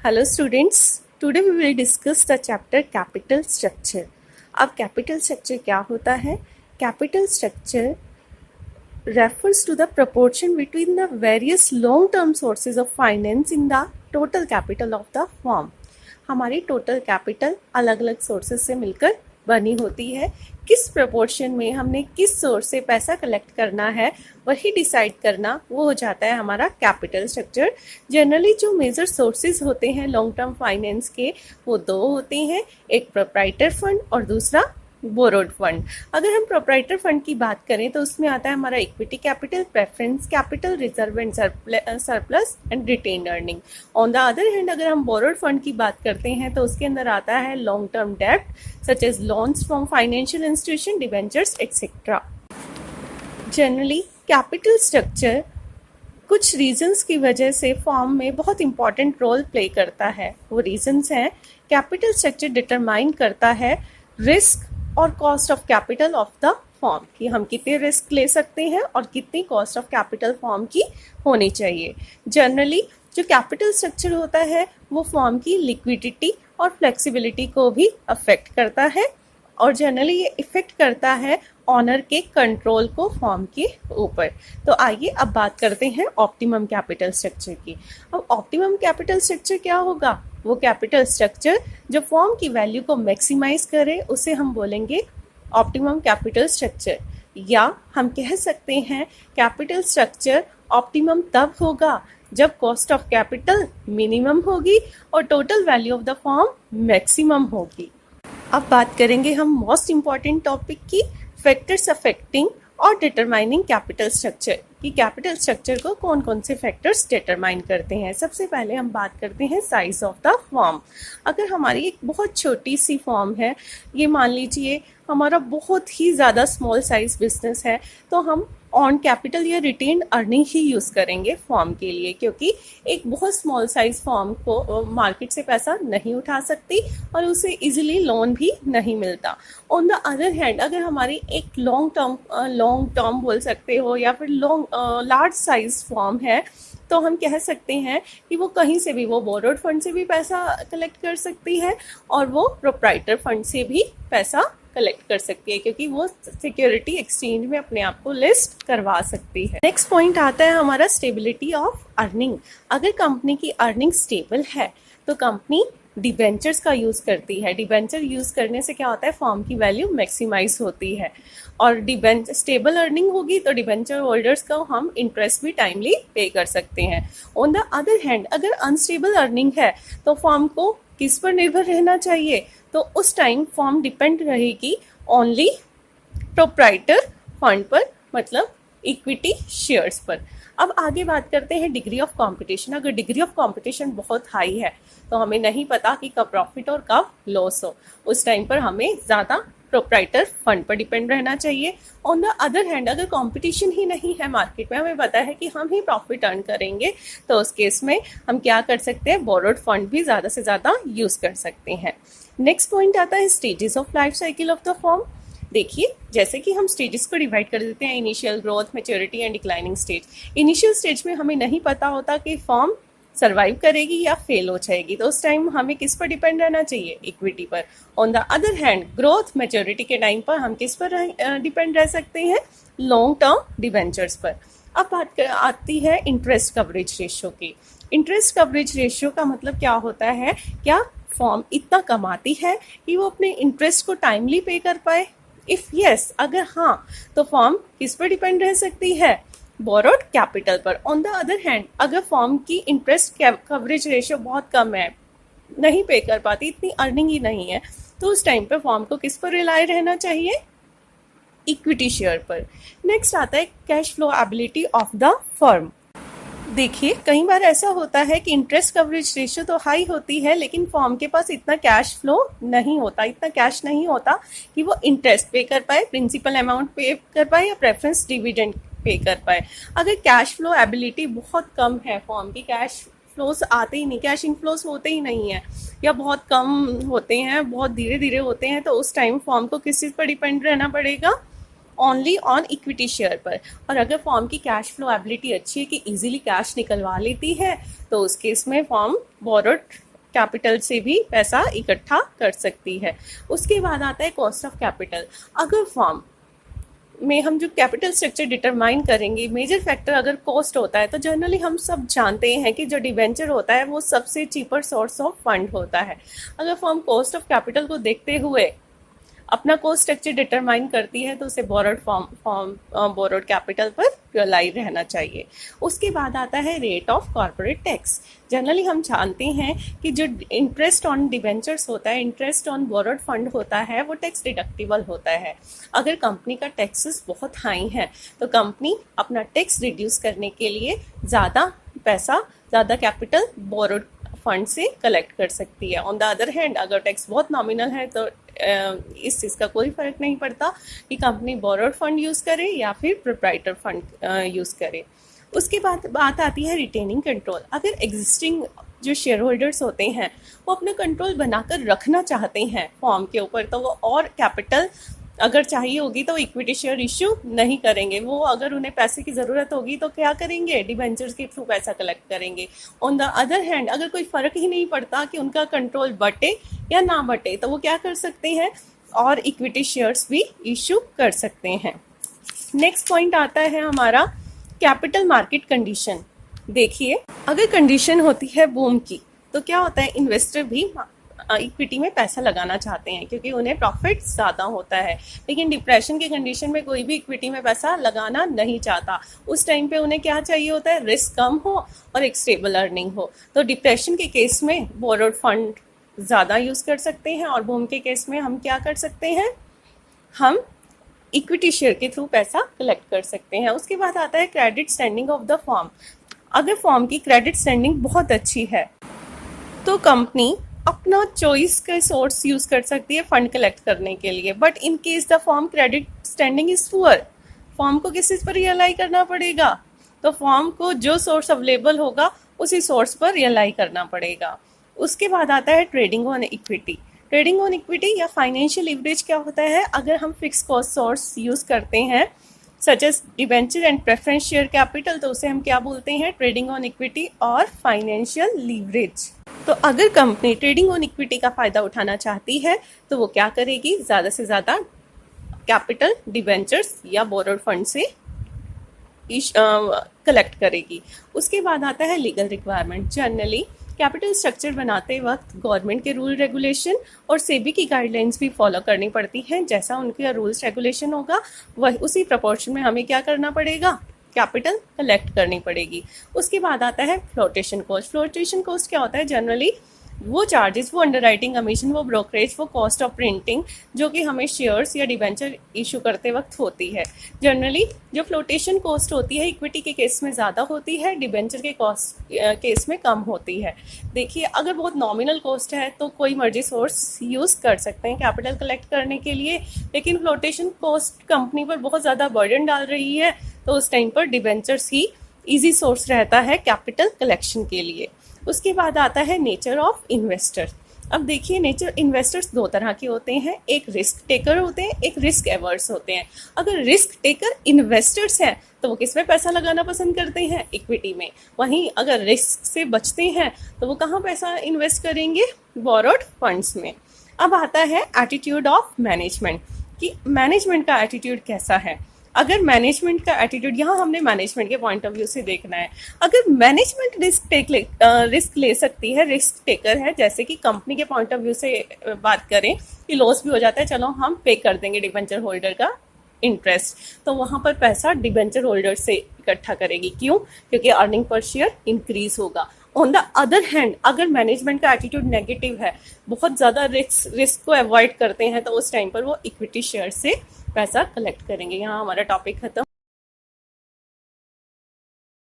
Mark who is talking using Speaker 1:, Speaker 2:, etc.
Speaker 1: Hello students, today we will discuss the chapter capital structure. अब capital structure क्या होता है? Capital structure refers to the proportion between the various long-term sources of finance in the total capital of the firm. हमारी total capital अलग अलग sources से मिलकर बनी होती है. किस प्रोपोर्शन में हमने किस सोर्स से पैसा कलेक्ट करना है वही डिसाइड करना, वो हो जाता है हमारा कैपिटल स्ट्रक्चर. जनरली जो मेजर सोर्सेज होते हैं लॉन्ग टर्म फाइनेंस के वो दो होते हैं, एक प्रोप्राइटर फंड और दूसरा बोरोड फंड. अगर हम प्रोप्राइटर फंड की बात करें तो उसमें आता है हमारा equity capital, preference capital, reserve and surplus and retained earning. On the other hand अगर हम बोरोड फंड की बात करते हैं तो उसके अंदर आता है लॉन्ग टर्म डेब्ट such as loans from financial institution, debentures etcetera. Generally capital structure कुछ रीजंस की वजह से फॉर्म में बहुत इंपॉर्टेंट रोल प्ले करता है. वो रीजंस हैं, कैपिटल स्ट्रक्चर डिटरमाइन करता है रिस्क और cost of capital of the form, कि हम कितने रिस्क ले सकते हैं और कितनी कॉस्ट ऑफ कैपिटल फॉर्म की होनी चाहिए. जनरली जो कैपिटल स्ट्रक्चर होता है वो फॉर्म की लिक्विडिटी और फ्लेक्सिबिलिटी को भी अफेक्ट करता है और जनरली ये इफेक्ट करता है ऑनर के कंट्रोल को फॉर्म के ऊपर. तो आइए अब बात करते हैं ऑप्टिमम कैपिटल स्ट्रक्चर की. अब ऑप्टिमम कैपिटल स्ट्रक्चर क्या होगा? वो कैपिटल स्ट्रक्चर जो फॉर्म की वैल्यू को मैक्सिमाइज करे उसे हम बोलेंगे ऑप्टिमम कैपिटल स्ट्रक्चर. या हम कह सकते हैं कैपिटल स्ट्रक्चर ऑप्टिमम तब होगा जब कॉस्ट ऑफ कैपिटल मिनिमम होगी और total value of the form maximum होगी. अब बात करेंगे हम मोस्ट इम्पॉर्टेंट टॉपिक की, फैक्टर्स अफेक्टिंग और डिटरमाइनिंग कैपिटल स्ट्रक्चर, कि कैपिटल स्ट्रक्चर को कौन कौन से फैक्टर्स डिटरमाइन करते हैं. सबसे पहले हम बात करते हैं साइज ऑफ द फॉर्म. अगर हमारी एक बहुत छोटी सी फॉर्म है, ये मान लीजिए हमारा बहुत ही ज़्यादा स्मॉल साइज बिजनेस है, तो हम ऑन कैपिटल या रिटेन अर्निंग ही यूज़ करेंगे फॉर्म के लिए, क्योंकि एक बहुत स्मॉल साइज फॉर्म को मार्केट से पैसा नहीं उठा सकती और उसे इजीली लोन भी नहीं मिलता. ऑन द अदर हैंड अगर हमारी एक लॉन्ग टर्म बोल सकते हो या फिर लार्ज साइज फॉर्म है, तो हम कह सकते हैं कि वो कहीं से भी, वो बोरोड फंड से भी पैसा कलेक्ट कर सकती है और वो प्रोप्राइटर फंड से भी पैसा कलेक्ट कर सकती है, क्योंकि वो सिक्योरिटी एक्सचेंज में अपने आप को लिस्ट करवा सकती है. नेक्स्ट पॉइंट आता है हमारा स्टेबिलिटी ऑफ अर्निंग. अगर कंपनी की अर्निंग स्टेबल है तो कंपनी डिबेंचर्स का यूज़ करती है. डिबेंचर यूज़ करने से क्या होता है, फॉर्म की वैल्यू मैक्सिमाइज होती है और स्टेबल अर्निंग होगी तो डिबेंचर होल्डर्स को हम इंटरेस्ट भी टाइमली पे कर सकते हैं. ऑन द अदर हैंड अगर अनस्टेबल अर्निंग है तो फॉर्म को किस पर निर्भर रहना चाहिए? तो उस टाइम फॉर्म डिपेंड रहेगी ओनली प्रोप्राइटर फंड पर, मतलब इक्विटी शेयर्स पर. अब आगे बात करते हैं डिग्री ऑफ कंपटीशन. अगर डिग्री ऑफ कंपटीशन बहुत हाई है तो हमें नहीं पता कि कब प्रॉफिट और कब लॉस हो, उस टाइम पर हमें ज़्यादा प्रोप्राइटर फंड पर डिपेंड रहना चाहिए. ऑन द अदर हैंड अगर कंपटीशन ही नहीं है मार्केट में, हमें पता है कि हम ही प्रॉफिट अर्न करेंगे, तो उस केस में हम क्या कर सकते हैं, बोरोड फंड भी ज़्यादा से ज़्यादा यूज़ कर सकते हैं. नेक्स्ट पॉइंट आता है stages of life cycle of the form. देखिए, जैसे कि हम स्टेजेस को डिवाइड कर देते हैं, initial, growth, maturity and declining stage. Initial stage में हमें नहीं पता होता कि फॉर्म सर्वाइव करेगी या फेल हो जाएगी, तो उस टाइम हमें किस पर डिपेंड रहना चाहिए, इक्विटी पर. On the other hand growth, maturity के टाइम पर हम किस पर डिपेंड रह सकते हैं, लॉन्ग टर्म डिबेंचर्स पर. अब बात आती है इंटरेस्ट कवरेज रेशियो की. इंटरेस्ट कवरेज रेशियो का मतलब क्या होता है, क्या फॉर्म इतना कमाती है कि वो अपने इंटरेस्ट को टाइमली पे कर पाए? इफ़ यस, अगर हाँ, तो फॉर्म किस पर डिपेंड रह सकती है, बोरोड कैपिटल पर. ऑन द अदर हैंड अगर फॉर्म की इंटरेस्ट कवरेज रेशियो बहुत कम है, नहीं पे कर पाती, इतनी अर्निंग ही नहीं है, तो उस टाइम पर फॉर्म को किस पर रिलाय रहना चाहिए, इक्विटी शेयर पर. नेक्स्ट आता है cash flow ability of the firm. देखिए, कई बार ऐसा होता है कि इंटरेस्ट कवरेज रेशियो तो हाई होती है लेकिन फॉर्म के पास इतना कैश फ्लो नहीं होता, इतना कैश नहीं होता कि वो इंटरेस्ट पे कर पाए, प्रिंसिपल अमाउंट पे कर पाए या प्रेफरेंस डिविडेंड पे कर पाए. अगर कैश फ्लो एबिलिटी बहुत कम है फॉर्म की, कैश फ्लोस आते ही नहीं, कैश इनफ्लोस होते ही नहीं है या बहुत कम होते हैं, बहुत धीरे धीरे होते हैं, तो उस टाइम फॉर्म को किस चीज़ पर डिपेंड रहना पड़ेगा, ओनली ऑन इक्विटी शेयर पर. और अगर फॉर्म की कैश फ्लो एबिलिटी अच्छी है कि इजीली कैश निकलवा लेती है, तो उस केस में फॉर्म बोरोड कैपिटल से भी पैसा इकट्ठा कर सकती है। उसके बाद आता है कॉस्ट ऑफ कैपिटल। अगर फॉर्म में हम जो कैपिटल स्ट्रक्चर डिटरमाइन करेंगे, मेजर फैक्टर अगर कॉस्ट होता है, तो जनरली हम सब जानते हैं कि जो डिवेंचर होता है वो सबसे चीपर सोर्स ऑफ फंड होता है। अगर फॉर्म कॉस्ट ऑफ कैपिटल को देखते हुए अपना कॉस्ट स्ट्रक्चर डिटरमाइन करती है तो उसे बोरोड कैपिटल पर रिलाई रहना चाहिए। उसके बाद आता है rate of corporate tax. Generally हम जानते हैं कि जो इंटरेस्ट ऑन डिवेंचर्स होता है, इंटरेस्ट ऑन बोरोड फंड होता है, वो टैक्स डिडक्टिबल होता है। अगर कंपनी का टैक्सेस बहुत हाई है तो कंपनी अपना टैक्स रिड्यूस करने के लिए ज़्यादा पैसा, ज़्यादा कैपिटल बोरोड फंड से कलेक्ट कर सकती है। ऑन द अदर हैंड अगर टैक्स बहुत नॉमिनल है तो इस चीज़ का कोई फर्क नहीं पड़ता कि कंपनी बोरोड फंड यूज़ करे या फिर प्रोप्राइटर फंड यूज़ करे। उसके बाद बात आती है रिटेनिंग कंट्रोल। अगर एग्जिस्टिंग जो शेयर होल्डर्स होते हैं वो अपना कंट्रोल बनाकर रखना चाहते हैं फॉर्म के ऊपर, तो वो और कैपिटल अगर चाहिए होगी तो इक्विटी शेयर इश्यू नहीं करेंगे। वो अगर उन्हें पैसे की ज़रूरत होगी तो क्या करेंगे, डिबेंचर्स के थ्रू पैसा कलेक्ट करेंगे। ऑन द अदर हैंड अगर कोई फ़र्क ही नहीं पड़ता कि उनका कंट्रोल बटे या ना बटे तो वो क्या कर सकते हैं, और इक्विटी शेयर्स भी इशू कर सकते हैं। नेक्स्ट पॉइंट आता है हमारा कैपिटल मार्केट कंडीशन। देखिए, अगर कंडीशन होती है बूम की तो क्या होता है, इन्वेस्टर भी इक्विटी में पैसा लगाना चाहते हैं क्योंकि उन्हें प्रॉफिट ज़्यादा होता है। लेकिन डिप्रेशन की कंडीशन में कोई भी इक्विटी में पैसा लगाना नहीं चाहता। उस टाइम पे उन्हें क्या चाहिए होता है, रिस्क कम हो और एक स्टेबल अर्निंग हो। तो डिप्रेशन के केस में बोरोड फंड ज़्यादा यूज़ कर सकते हैं और बूम के केस में हम क्या कर सकते हैं, हम इक्विटी शेयर के थ्रू पैसा कलेक्ट कर सकते हैं। उसके बाद आता है credit standing of the firm. अगर फर्म की क्रेडिट स्टैंडिंग बहुत अच्छी है तो कंपनी अपना चॉइस का सोर्स यूज़ कर सकती है फंड कलेक्ट करने के लिए। But in case the firm credit standing is poor, firm को किस चीज़ पर रियलाई करना पड़ेगा, तो फर्म को जो सोर्स अवेलेबल होगा उसी सोर्स पर रियलाई करना पड़ेगा। उसके बाद आता है trading on equity. Trading on equity या फाइनेंशियल लिवरेज क्या होता है, अगर हम फिक्स कॉस्ट सोर्स यूज़ करते हैं such as debenture and preference share capital, तो उसे हम क्या बोलते हैं, ट्रेडिंग ऑन इक्विटी और फाइनेंशियल लीवरेज। तो अगर कंपनी ट्रेडिंग ऑन इक्विटी का फ़ायदा उठाना चाहती है तो वो क्या करेगी, ज़्यादा से ज़्यादा कैपिटल डिवेंचर्स या बोरोड फंड से कलेक्ट करेगी। उसके बाद आता है legal requirement. Generally capital structure बनाते वक्त गवर्नमेंट के रूल रेगुलेशन और सेबी की गाइडलाइंस भी फॉलो करनी पड़ती हैं। जैसा उनका रूल्स रेगुलेशन होगा वह उसी प्रपोर्शन में हमें क्या करना पड़ेगा, कैपिटल कलेक्ट करनी पड़ेगी। उसके बाद आता है फ्लोटेशन कॉस्ट। फ्लोटेशन कॉस्ट क्या होता है, जनरली वो चार्जेस, वो अंडरराइटिंग कमीशन, वो ब्रोकरेज, वो कॉस्ट ऑफ प्रिंटिंग जो कि हमें शेयर्स या डिबेंचर इशू करते वक्त होती है। जनरली जो फ्लोटेशन कॉस्ट होती है इक्विटी के केस में ज़्यादा होती है, डिबेंचर के केस में कम होती है। देखिए, अगर बहुत नॉमिनल कॉस्ट है तो कोई मर्जी सोर्स यूज़ कर सकते हैं कैपिटल कलेक्ट करने के लिए, लेकिन फ्लोटेशन कॉस्ट कंपनी पर बहुत ज़्यादा बर्डन डाल रही है तो उस टाइम पर डिबेंचर्स ही ईजी सोर्स रहता है कैपिटल कलेक्शन के लिए। उसके बाद आता है नेचर ऑफ इन्वेस्टर। अब देखिए, नेचर इन्वेस्टर्स दो तरह के होते हैं, एक रिस्क टेकर होते हैं, एक रिस्क एवर्स होते हैं। अगर रिस्क टेकर इन्वेस्टर्स हैं तो वो किस में पैसा लगाना पसंद करते हैं, इक्विटी में। वहीं अगर रिस्क से बचते हैं तो वो कहाँ पैसा इन्वेस्ट करेंगे, बोरोड फंड्स में। अब आता है एटीट्यूड ऑफ मैनेजमेंट, कि मैनेजमेंट का एटीट्यूड कैसा है। अगर मैनेजमेंट का एटीट्यूड, यहाँ हमने मैनेजमेंट के पॉइंट ऑफ व्यू से देखना है। अगर मैनेजमेंट रिस्क ले सकती है, रिस्क टेकर है, जैसे कि कंपनी के पॉइंट ऑफ व्यू से बात करें कि लॉस भी हो जाता है, चलो हम पे कर देंगे डिबेंचर होल्डर का इंटरेस्ट, तो वहाँ पर पैसा डिबेंचर होल्डर से इकट्ठा करेगी। क्यों, क्योंकि अर्निंग पर शेयर इंक्रीज होगा। ऑन द अदर हैंड अगर मैनेजमेंट का एटीट्यूड नेगेटिव है, बहुत ज़्यादा रिस्क को अवॉइड करते हैं, तो उस टाइम पर वो इक्विटी शेयर से पैसा कलेक्ट करेंगे। यहाँ हमारा टॉपिक खत्म